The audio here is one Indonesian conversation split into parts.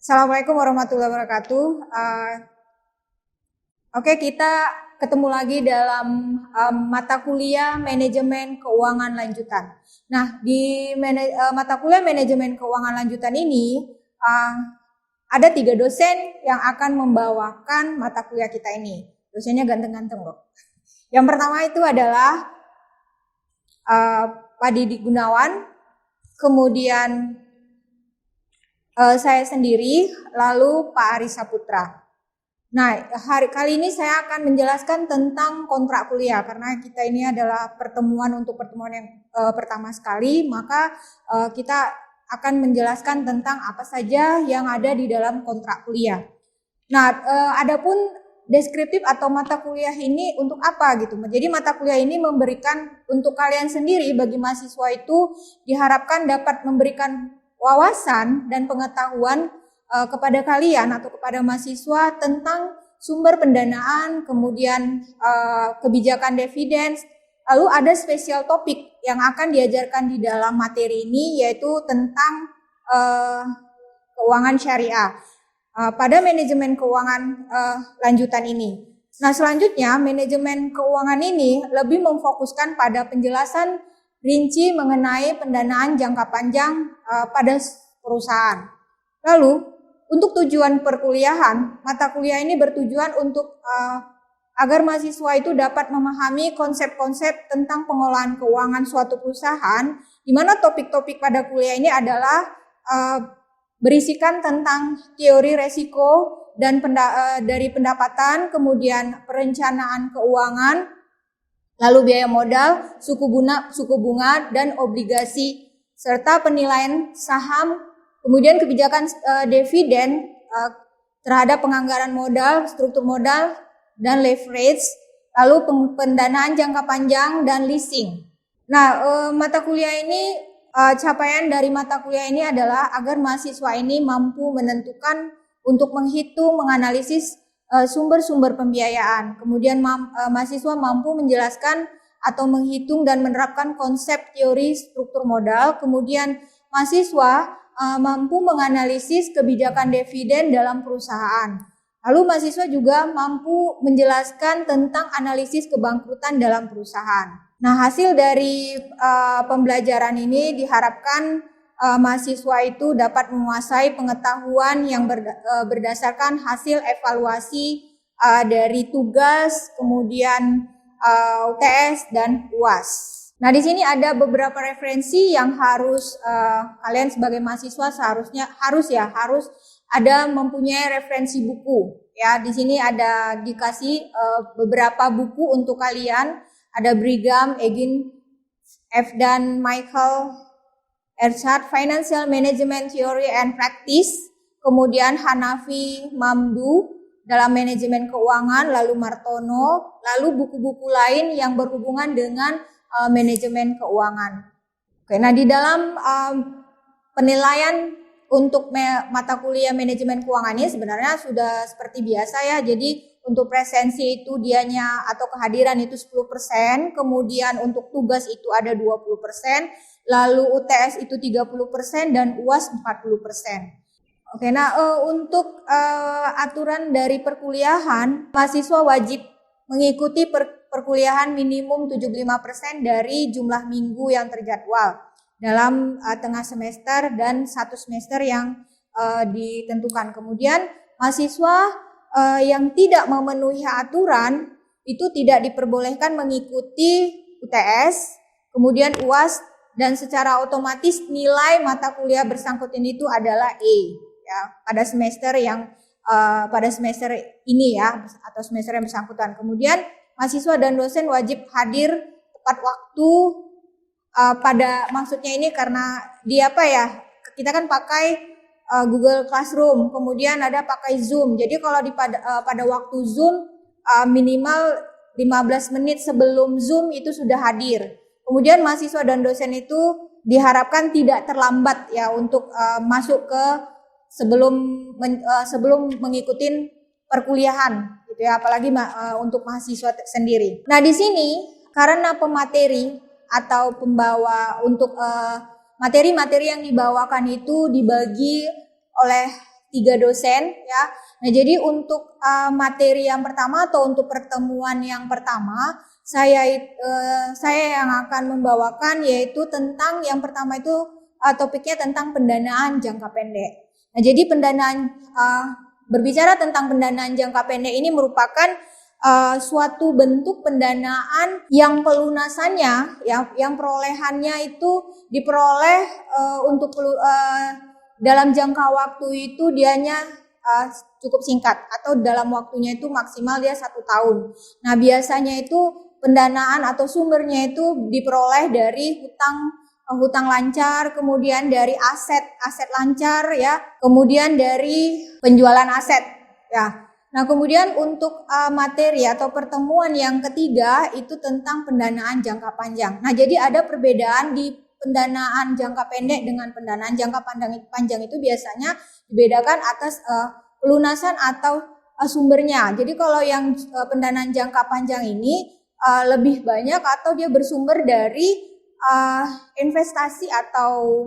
Assalamualaikum warahmatullahi wabarakatuh. Kita ketemu lagi dalam mata kuliah manajemen keuangan lanjutan. Nah, di mata kuliah manajemen keuangan lanjutan ini ada 3 dosen yang akan membawakan mata kuliah kita ini. Dosennya ganteng-ganteng loh. Yang pertama itu adalah Pak Didi Gunawan, kemudian saya sendiri, lalu Pak Ari Saputra. Nah, kali ini saya akan menjelaskan tentang kontrak kuliah, karena kita ini adalah pertemuan yang pertama sekali, maka kita akan menjelaskan tentang apa saja yang ada di dalam kontrak kuliah. Nah, adapun deskriptif atau mata kuliah ini untuk apa gitu. Jadi mata kuliah ini memberikan untuk kalian sendiri, bagi mahasiswa itu diharapkan dapat memberikan wawasan dan pengetahuan kepada kalian atau kepada mahasiswa tentang sumber pendanaan, kemudian kebijakan dividen, lalu ada spesial topik yang akan diajarkan di dalam materi ini, yaitu tentang keuangan syariah pada manajemen keuangan lanjutan ini. Nah, selanjutnya manajemen keuangan ini lebih memfokuskan pada penjelasan rinci mengenai pendanaan jangka panjang pada perusahaan. Lalu, untuk tujuan perkuliahan, mata kuliah ini bertujuan untuk agar mahasiswa itu dapat memahami konsep-konsep tentang pengolahan keuangan suatu perusahaan, di mana topik-topik pada kuliah ini adalah berisikan tentang teori resiko dan dari pendapatan, kemudian perencanaan keuangan, lalu biaya modal, suku bunga dan obligasi, serta penilaian saham, kemudian kebijakan dividen terhadap penganggaran modal, struktur modal, dan leverage, lalu pendanaan jangka panjang dan leasing. Nah, mata kuliah ini, capaian dari mata kuliah ini adalah agar mahasiswa ini mampu menentukan untuk menghitung, menganalisis sumber-sumber pembiayaan. Kemudian mahasiswa mampu menjelaskan atau menghitung dan menerapkan konsep teori struktur modal. Kemudian mahasiswa mampu menganalisis kebijakan dividen dalam perusahaan. Lalu mahasiswa juga mampu menjelaskan tentang analisis kebangkrutan dalam perusahaan. Nah, hasil dari pembelajaran ini diharapkan mahasiswa itu dapat menguasai pengetahuan yang berdasarkan hasil evaluasi dari tugas, kemudian UTS dan UAS. Nah, di sini ada beberapa referensi yang harus kalian sebagai mahasiswa harus ada mempunyai referensi buku. Ya, di sini ada dikasih beberapa buku untuk kalian. Ada Brigham, Egin, F. dan Michael Ershad, Financial Management Theory and Practice, kemudian Hanafi Mamdu dalam manajemen keuangan, lalu Martono, lalu buku-buku lain yang berhubungan dengan manajemen keuangan. Oke, nah di dalam penilaian untuk mata kuliah manajemen keuangan ini sebenarnya sudah seperti biasa ya. Jadi untuk presensi itu dianya atau kehadiran itu 10%, kemudian untuk tugas itu ada 20%, lalu UTS itu 30% dan UAS 40%. Oke, nah untuk aturan dari perkuliahan, mahasiswa wajib mengikuti perkuliahan minimum 75% dari jumlah minggu yang terjadwal dalam tengah semester dan 1 semester yang ditentukan. Kemudian mahasiswa yang tidak memenuhi aturan itu tidak diperbolehkan mengikuti UTS, kemudian UAS, dan secara otomatis nilai mata kuliah bersangkutan itu adalah E ya pada semester ini ya, atau semester yang bersangkutan. Kemudian mahasiswa dan dosen wajib hadir tepat waktu maksudnya ini karena kita kan pakai Google Classroom, kemudian ada pakai Zoom. Jadi kalau pada waktu Zoom minimal 15 menit sebelum Zoom itu sudah hadir. Kemudian mahasiswa dan dosen itu diharapkan tidak terlambat ya untuk masuk ke sebelum mengikuti perkuliahan gitu ya, apalagi untuk mahasiswa sendiri. Nah, di sini karena pemateri atau pembawa untuk materi-materi yang dibawakan itu dibagi oleh 3 dosen ya. Nah, jadi untuk materi yang pertama atau untuk pertemuan yang pertama, saya yang akan membawakan yaitu tentang yang pertama itu topiknya tentang pendanaan jangka pendek. Nah, jadi berbicara tentang pendanaan jangka pendek ini merupakan suatu bentuk pendanaan yang pelunasannya, yang perolehannya itu diperoleh dalam jangka waktu itu dianya cukup singkat atau dalam waktunya itu maksimal dia 1 tahun. Nah, biasanya itu pendanaan atau sumbernya itu diperoleh dari hutang lancar, kemudian dari aset lancar ya, kemudian dari penjualan aset ya. Nah, kemudian untuk materi atau pertemuan yang ketiga itu tentang pendanaan jangka panjang. Nah, jadi ada perbedaan di pendanaan jangka pendek dengan pendanaan jangka panjang itu biasanya dibedakan atas pelunasan atau sumbernya. Jadi kalau yang pendanaan jangka panjang ini lebih banyak atau dia bersumber dari investasi atau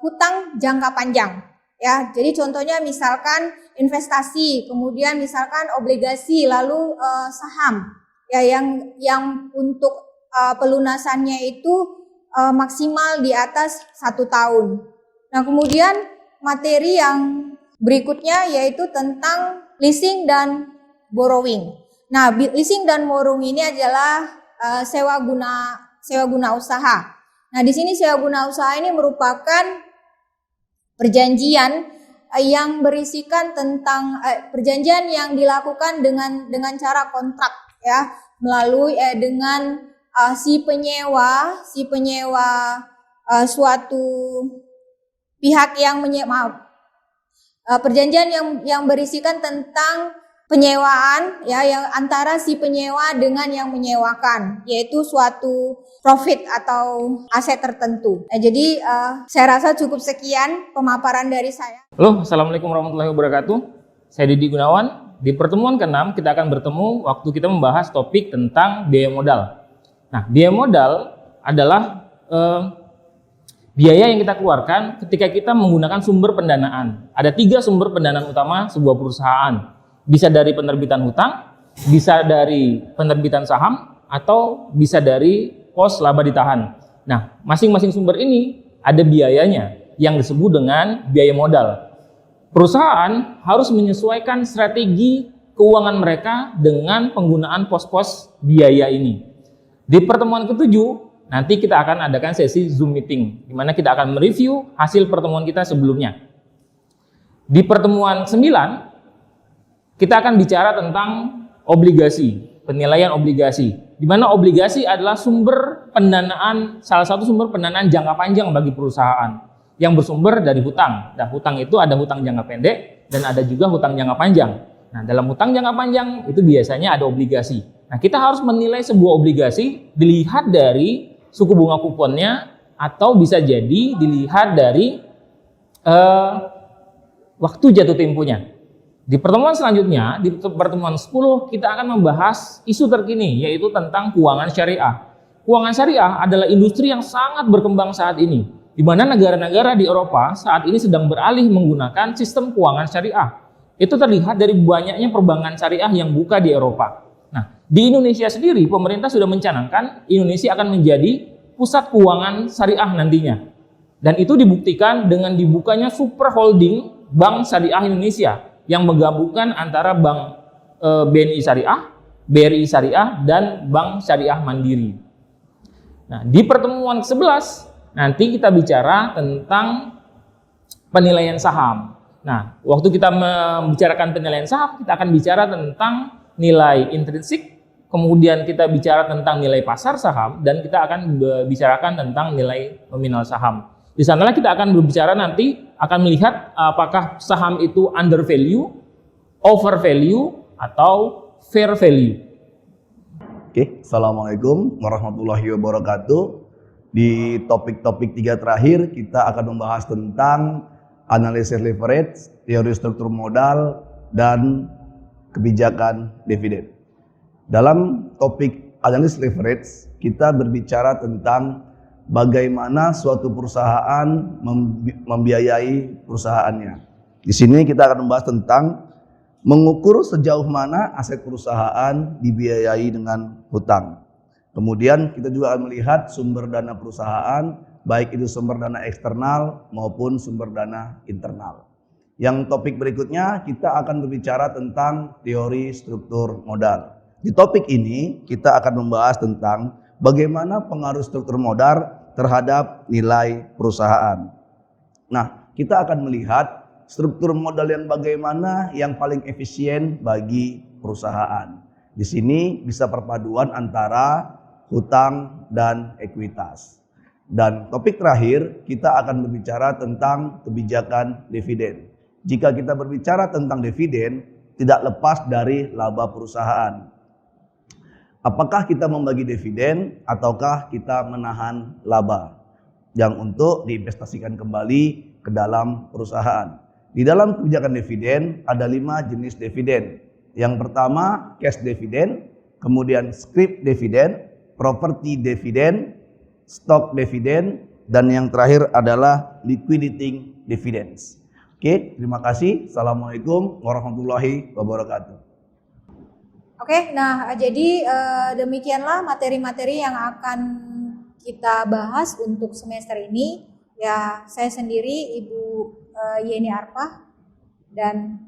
hutang jangka panjang. Ya, jadi contohnya misalkan investasi, kemudian misalkan obligasi, lalu saham. Ya, yang untuk pelunasannya itu maksimal di atas 1 tahun. Nah, kemudian materi yang berikutnya yaitu tentang leasing dan borrowing. Nah, leasing dan borrowing ini adalah sewa guna usaha. Nah, di sini sewa guna usaha ini merupakan perjanjian yang berisikan tentang perjanjian yang dilakukan dengan cara kontrak ya, melalui dengan si penyewa suatu pihak yang perjanjian yang berisikan tentang penyewaan ya, yang antara si penyewa dengan yang menyewakan, yaitu suatu profit atau aset tertentu. Nah, jadi saya rasa cukup sekian pemaparan dari saya. Halo, Assalamualaikum warahmatullahi wabarakatuh. Saya Didi Gunawan. Di pertemuan ke-6 kita akan bertemu waktu kita membahas topik tentang biaya modal. Nah, biaya modal adalah biaya yang kita keluarkan ketika kita menggunakan sumber pendanaan. Ada 3 sumber pendanaan utama sebuah perusahaan. Bisa dari penerbitan hutang, bisa dari penerbitan saham, atau bisa dari pos laba ditahan. Nah, masing-masing sumber ini ada biayanya yang disebut dengan biaya modal. Perusahaan harus menyesuaikan strategi keuangan mereka dengan penggunaan pos-pos biaya ini. Di pertemuan ke-7, nanti kita akan adakan sesi Zoom meeting, di mana kita akan mereview hasil pertemuan kita sebelumnya. Di pertemuan 9, kita akan bicara tentang obligasi, penilaian obligasi, di mana obligasi adalah salah satu sumber pendanaan jangka panjang bagi perusahaan yang bersumber dari hutang. Dan hutang itu ada hutang jangka pendek dan ada juga hutang jangka panjang. Nah, dalam hutang jangka panjang itu biasanya ada obligasi. Nah, kita harus menilai sebuah obligasi dilihat dari suku bunga kuponnya atau bisa jadi dilihat dari waktu jatuh temponya. Di pertemuan selanjutnya, di pertemuan 10, kita akan membahas isu terkini, yaitu tentang keuangan syariah. Keuangan syariah adalah industri yang sangat berkembang saat ini, di mana negara-negara di Eropa saat ini sedang beralih menggunakan sistem keuangan syariah. Itu terlihat dari banyaknya perbankan syariah yang buka di Eropa. Nah, di Indonesia sendiri, pemerintah sudah mencanangkan Indonesia akan menjadi pusat keuangan syariah nantinya. Dan itu dibuktikan dengan dibukanya super holding Bank Syariah Indonesia, yang menggabungkan antara Bank BNI Syariah, BRI Syariah, dan Bank Syariah Mandiri. Nah, di pertemuan ke-11 nanti kita bicara tentang penilaian saham. Nah, waktu kita membicarakan penilaian saham, kita akan bicara tentang nilai intrinsik, kemudian kita bicara tentang nilai pasar saham, dan kita akan bicarakan tentang nilai nominal saham. Di sanalah kita akan berbicara nanti, akan melihat apakah saham itu under value, over value, atau fair value. Oke, Assalamualaikum warahmatullahi wabarakatuh. Di topik-topik 3 terakhir, kita akan membahas tentang analisis leverage, teori struktur modal, dan kebijakan dividen. Dalam topik analisis leverage, kita berbicara tentang bagaimana suatu perusahaan membiayai perusahaannya. Di sini kita akan membahas tentang mengukur sejauh mana aset perusahaan dibiayai dengan hutang. Kemudian kita juga akan melihat sumber dana perusahaan, baik itu sumber dana eksternal maupun sumber dana internal. Yang topik berikutnya kita akan berbicara tentang teori struktur modal. Di topik ini kita akan membahas tentang bagaimana pengaruh struktur modal terhadap nilai perusahaan. Nah, kita akan melihat struktur modal yang bagaimana yang paling efisien bagi perusahaan. Di sini bisa perpaduan antara hutang dan ekuitas. Dan topik terakhir kita akan berbicara tentang kebijakan dividen. Jika kita berbicara tentang dividen, tidak lepas dari laba perusahaan. Apakah kita membagi dividen ataukah kita menahan laba yang untuk diinvestasikan kembali ke dalam perusahaan? Di dalam kebijakan dividen ada 5 jenis dividen. Yang pertama cash dividen, kemudian scrip dividen, property dividen, stock dividen, dan yang terakhir adalah liquidating dividends. Oke, terima kasih. Assalamualaikum warahmatullahi wabarakatuh. Oke, nah jadi demikianlah materi-materi yang akan kita bahas untuk semester ini. Ya, saya sendiri Ibu Yeni Arpa dan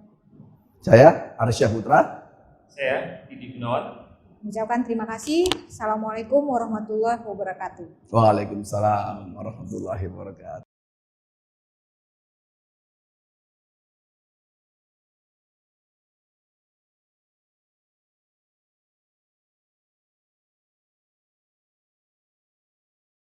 Saya Arsya Putra. Saya Didi Gunawan. mengucapkan terima kasih. Assalamualaikum warahmatullahi wabarakatuh. Waalaikumsalam warahmatullahi wabarakatuh.